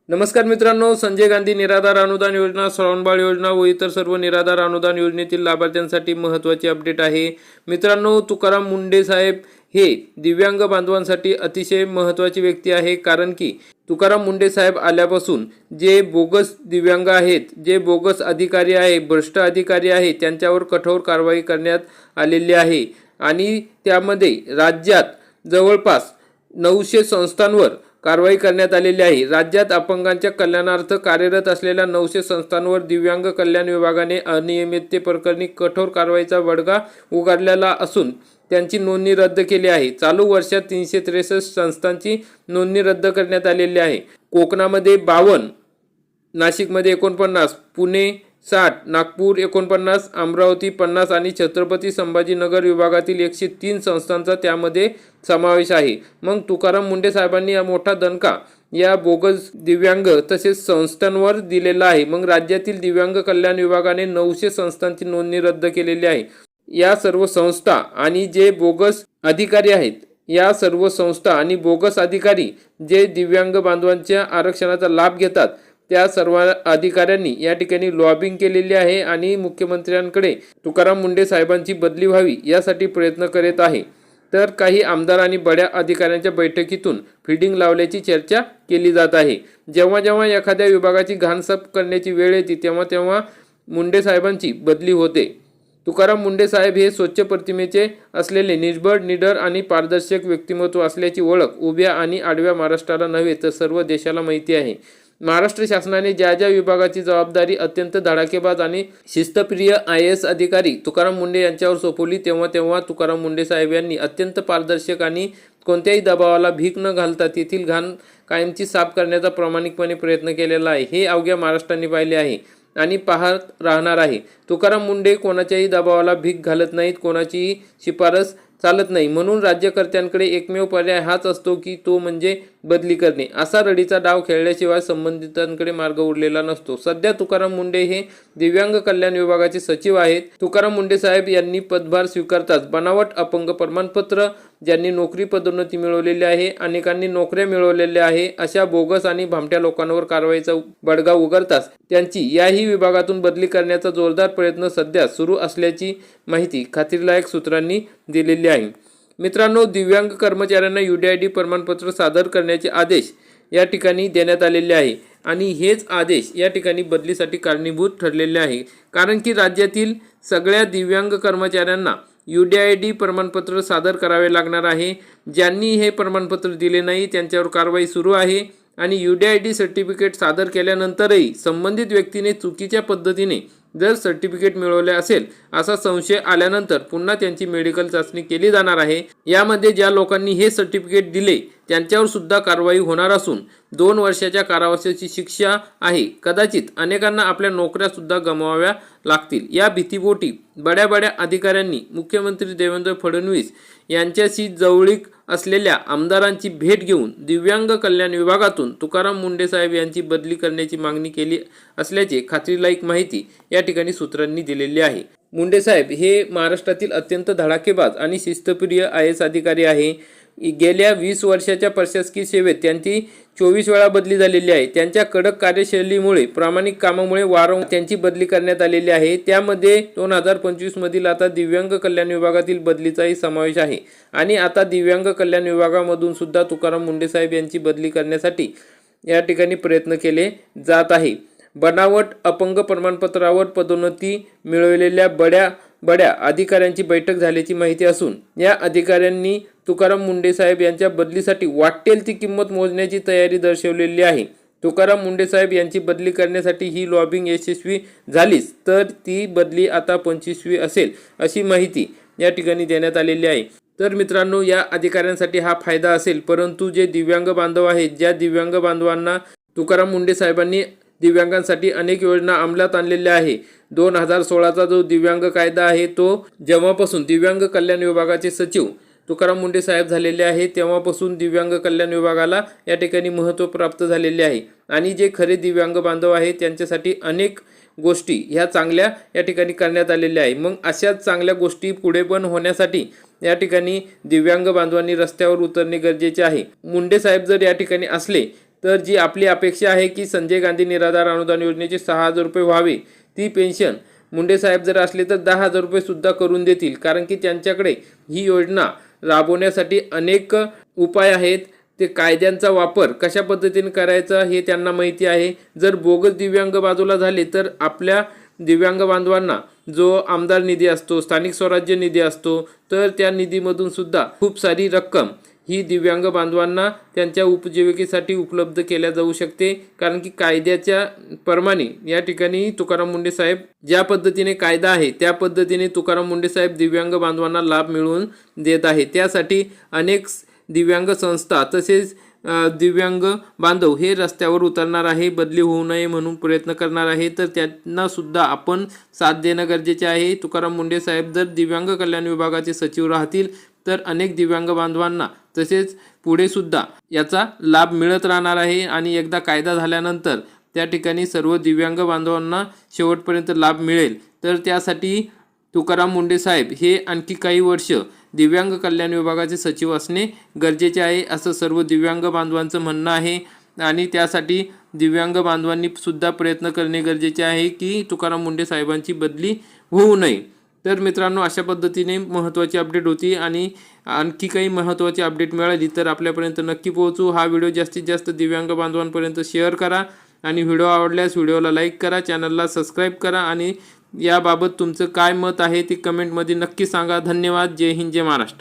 नमस्कार मित्रांनो, संजय गांधी निराधार अनुदान योजना, श्रावणबाळ योजना व इतर सर्व निराधार अनुदान योजनेतील लाभार्थ्यांसाठी महत्त्वाची अपडेट आहे। मित्रांनो, तुकाराम मुंढे साहेब हे दिव्यांग बांधवांसाठी अतिशय महत्त्वाची व्यक्ती आहे, कारण की तुकाराम मुंढे साहेब आल्यापासून जे बोगस दिव्यांग आहेत, जे बोगस अधिकारी आहे, भ्रष्ट अधिकारी आहे, त्यांच्यावर कठोर कारवाई करण्यात आलेली आहे आणि त्यामध्ये राज्यात जवळपास 900 संस्थांवर कारवाई करण्यात आलेली आहे। राज्यात अपंगांच्या कल्याणार्थ कार्यरत असलेल्या 900 संस्थांवर दिव्यांग कल्याण विभागाने अनियमितते प्रकरणी कठोर कारवाईचा बडगा उगारलेला असून त्यांची नोंदणी रद्द केली आहे। चालू वर्षात 363 संस्थांची नोंदणी रद्द करण्यात आलेली आहे। कोकणामध्ये 52, नाशिकमध्ये 49, पुणे 60, नागपूर 49, अमरावती 50 आणि छत्रपती संभाजीनगर विभागातील 103 संस्थांचा त्यामध्ये समावेश आहे। मग तुकाराम मुंढे साहेबांनी हा मोठा दणका या बोगस दिव्यांग तसेच संस्थांवर दिलेला आहे। मग राज्यातील दिव्यांग कल्याण विभागाने 900 संस्थांची नोंदणी रद्द केलेली आहे। या सर्व संस्था आणि जे बोगस अधिकारी आहेत, या सर्व संस्था आणि बोगस अधिकारी जे दिव्यांग बांधवांच्या आरक्षणाचा लाभ घेतात, त्या सर्व अधिकाऱ्यांनी या ठिकाणी लॉबिंग केलेली आहे आणि मुख्यमंत्र्यांकडे तुकाराम मुंढे साहेबांची बदली व्हावी यासाठी प्रयत्न करत आहे। तर काही आमदार आणि बड्या अधिकाऱ्यांच्या बैठकीतून फिडिंग लावल्याची चर्चा केली जात आहे। जेव्हा जेव्हा एखाद्या विभागाची घाण साफ करण्याची वेळ येते तेव्हा तेव्हा मुंढे साहेबांची बदली होते। तुकाराम मुंढे साहेब हे स्वच्छ प्रतिमेचे असलेले निर्भड, निडर आणि पारदर्शक व्यक्तिमत्व असल्याची ओळख उभ्या आणि आडव्या महाराष्ट्राला नव्हे तर सर्व देशाला माहिती आहे। महाराष्ट्र शासनाने ज्या ज्या विभागाची जबाबदारी अत्यंत धडाकेबाज आणि शिस्तप्रिय IAS अधिकारी तुकाराम मुंढे यांच्यावर सोपवली, तेव्हा तेव्हा तुकाराम मुंढे साहेब यांनी अत्यंत पारदर्शक आणि कोणत्याही दबावाला भीक न घालता तेथील घाण कायमची साफ करण्याचा प्रामाणिकपणे प्रयत्न केलेला आहे। हे अवघ्या महाराष्ट्राने पाहिले आहे आणि पाहत राहणार आहे। तुकाराम मुंढे कोणाच्याही दबावाला भीक घालत नाहीत, कोणाचीही शिफारस चालत नाही। म्हणून राज्यकर्त्यांकडे एकमेव पर्याय हाच असतो की तो म्हणजे बदली करणे। असा रडीचा डाव खेळल्याशिवाय संबंधितांकडे मार्ग उरलेला नसतो। सध्या तुकाराम मुंढे हे दिव्यांग कल्याण विभागाचे सचिव आहेत। तुकाराम मुंढे साहेब यांनी पदभार स्वीकारताच बनावट अपंग प्रमाणपत्र, ज्यांनी नोकरी पदोन्नती मिळवलेली आहे, अनेकांनी नोकऱ्या मिळवलेल्या आहे, अशा बोगस आणि भामट्या लोकांवर कारवाईचा बडगा उगारताच त्यांची याही विभागातून बदली करण्याचा जोरदार प्रयत्न सध्या सुरू असल्याची माहिती खात्रीलायक सूत्रांनी दिलेली आहे। मित्रांनो, दिव्यांग कर्मचाऱ्यांना UDID प्रमाणपत्र सादर करण्याचे आदेश या ठिकाणी देण्यात आलेले आहे आणि हेच आदेश या ठिकाणी बदलीसाठी कारणीभूत ठरलेले आहे, कारण की राज्यातील सगळ्या दिव्यांग कर्मचाऱ्यांना UDID प्रमाणपत्र सादर करावे लागणार आहे। ज्यांनी हे प्रमाणपत्र दिले नाही त्यांच्यावर कारवाई सुरू आहे आणि UDID सर्टिफिकेट सादर केल्यानंतरही संबंधित व्यक्तीने चुकीच्या पद्धतीने जर सर्टिफिकेट मिळवले असेल असा संशय आल्यानंतर पुन्हा त्यांची मेडिकल चाचणी केली जाणार आहे। यामध्ये ज्या लोकांनी हे सर्टिफिकेट दिले त्यांच्यावर सुद्धा कारवाई होणार असून 2 वर्षाच्या कारावासाची शिक्षा आहे। कदाचित अनेकांना आपल्या नोकऱ्या सुद्धा गमवाव्या लागतील। या भीतीपोटी बड्या बड्या अधिकाऱ्यांनी मुख्यमंत्री देवेंद्र फडणवीस यांच्याशी जवळीक असलेल्या आमदारांची भेट घेऊन दिव्यांग कल्याण विभागातून तुकाराम मुंढे साहेब यांची बदली करण्याची मागणी केली असल्याचे खात्रीलायक माहिती या ठिकाणी सूत्रांनी दिलेली आहे। मुंढे साहेब हे महाराष्ट्रातील अत्यंत धडाकेबाज आणि शिस्तप्रिय IAS अधिकारी आहे। गेल्या 20 वर्षाच्या प्रशासकीय सेवेत त्यांची 24 वेळा बदली झालेली आहे। त्यांच्या कडक कार्यशैलीमुळे, प्रामाणिक कामामुळे वारंवार त्यांची बदली करण्यात आलेली आहे। त्यामध्ये 2025 मधील आता दिव्यांग कल्याण विभागातील बदलीचाही समावेश आहे आणि आता दिव्यांग कल्याण विभागामधून सुद्धा तुकाराम मुंढे साहेब यांची बदली करण्यासाठी या ठिकाणी प्रयत्न केले जात आहे। बनावट अपंग प्रमाणपत्रावर पदोन्नती मिळवलेल्या बड्या अधिकाऱ्यांची बैठक झाल्याची माहिती असून या अधिकाऱ्यांनी तुकाराम मुंढे साहेब यांच्या बदलीसाठी वाटेल ती किंमत मोजण्याची तयारी दर्शवलेली आहे। तुकाराम मुंढे साहेब यांची बदली करण्यासाठी ही लॉबिंग यशस्वी झालीच तर ती बदली आता 25वी असेल अशी माहिती या ठिकाणी देण्यात आलेली आहे। तर मित्रांनो, या अधिकाऱ्यांसाठी हा फायदा असेल, परंतु जे दिव्यांग बांधव आहेत, ज्या दिव्यांग बांधवांना तुकाराम मुंढे साहेबांनी दिव्यांगांसाठी अनेक योजना अंमलात आणलेल्या आहे। 2016चा जो दिव्यांग कायदा आहे तो जेव्हापासून दिव्यांग कल्याण विभागाचे सचिव तुकाराम मुंढे साहेब झालेले आहे तेव्हापासून दिव्यांग कल्याण विभागाला या ठिकाणी महत्त्व प्राप्त झालेले आहे आणि जे खरे दिव्यांग बांधव आहेत त्यांच्यासाठी अनेक गोष्टी ह्या चांगल्या या ठिकाणी करण्यात आलेल्या आहे। मग अशाच चांगल्या गोष्टी पुढे पण होण्यासाठी या ठिकाणी दिव्यांग बांधवांनी रस्त्यावर उतरणे गरजेचे आहे। मुंढे साहेब जर या ठिकाणी असले तर जी आपली अपेक्षा आहे की संजय गांधी निराधार अनुदान योजनेचे 6,000 रुपये व्हावे, ती पेन्शन मुंडे साहेब जर असले तर 10,000 रुपये सुद्धा करून देतील, कारण की त्यांच्याकडे ही योजना राबवण्यासाठी अनेक उपाय आहेत. ते कायद्यांचा वापर कशा पद्धतीने करायचा हे त्यांना माहिती आहे. जर बोगस दिव्यांग बाजूला झाले तर आपल्या दिव्यांग बांधवांना जो आमदार निधी असतो, स्थानिक स्वराज्य निधी असतो, तर त्या निधीमधून सुद्धा खूप सारी रक्कम ही दिव्यांग बांधवांना त्यांच्या उपजीविकेसाठी उपलब्ध केल्या जाऊ शकते. कारण की कायद्याच्या प्रमाणे या ठिकाणी तुकाराम मुंडे साहेब ज्या पद्धतीने कायदा आहे त्या पद्धतीने तुकाराम मुंडे साहेब दिव्यांग बांधवांना लाभ मिळवून देत आहे. त्यासाठी अनेक दिव्यांग संस्था तसेच दिव्यांग बांधव हे रस्त्यावर उतरणार आहे, बदली होऊ नये म्हणून प्रयत्न करणार आहे. तर त्यांना सुद्धा आपण साथ देणं गरजेचे आहे. तुकाराम मुंडे साहेब जर दिव्यांग कल्याण विभागाचे सचिव राहतील तर अनेक दिव्यांग बांधवांना तसेच पुढे सुद्धा याचा लाभ मिळत राहणार आहे. आणि एकदा कायदा झाल्यानंतर त्या ठिकाणी सर्व दिव्यांग बांधवांना शेवटपर्यंत लाभ मिळेल. तर त्यासाठी तुकाराम मुंडे साहेब हे आणखी काही वर्ष दिव्यांग कल्याण विभागाचे सचिव असणे गरजेचे आहे, असं सर्व दिव्यांग बांधवांचं म्हणणं आहे. आणि त्यासाठी दिव्यांग बांधवांनी सुद्धा प्रयत्न करणे गरजेचे आहे की तुकाराम मुंडे साहेबांची बदली होऊ नये. तर मित्रांनो, अशा पद्धतीने महत्त्वाची अपडेट होती. आणि आणखी काही महत्त्वाची अपडेट मिळाली तर आपल्यापर्यंत नक्की पोहोचू. हा व्हिडिओ जास्तीत जास्त दिव्यांग बांधवांपर्यंत शेअर करा आणि व्हिडिओ आवडल्यास व्हिडिओला लाईक करा, चॅनलला सबस्क्राईब करा आणि याबाबत तुमचं काय मत आहे ते कमेंटमध्ये नक्की सांगा. धन्यवाद. जय हिंद, जय महाराष्ट्र.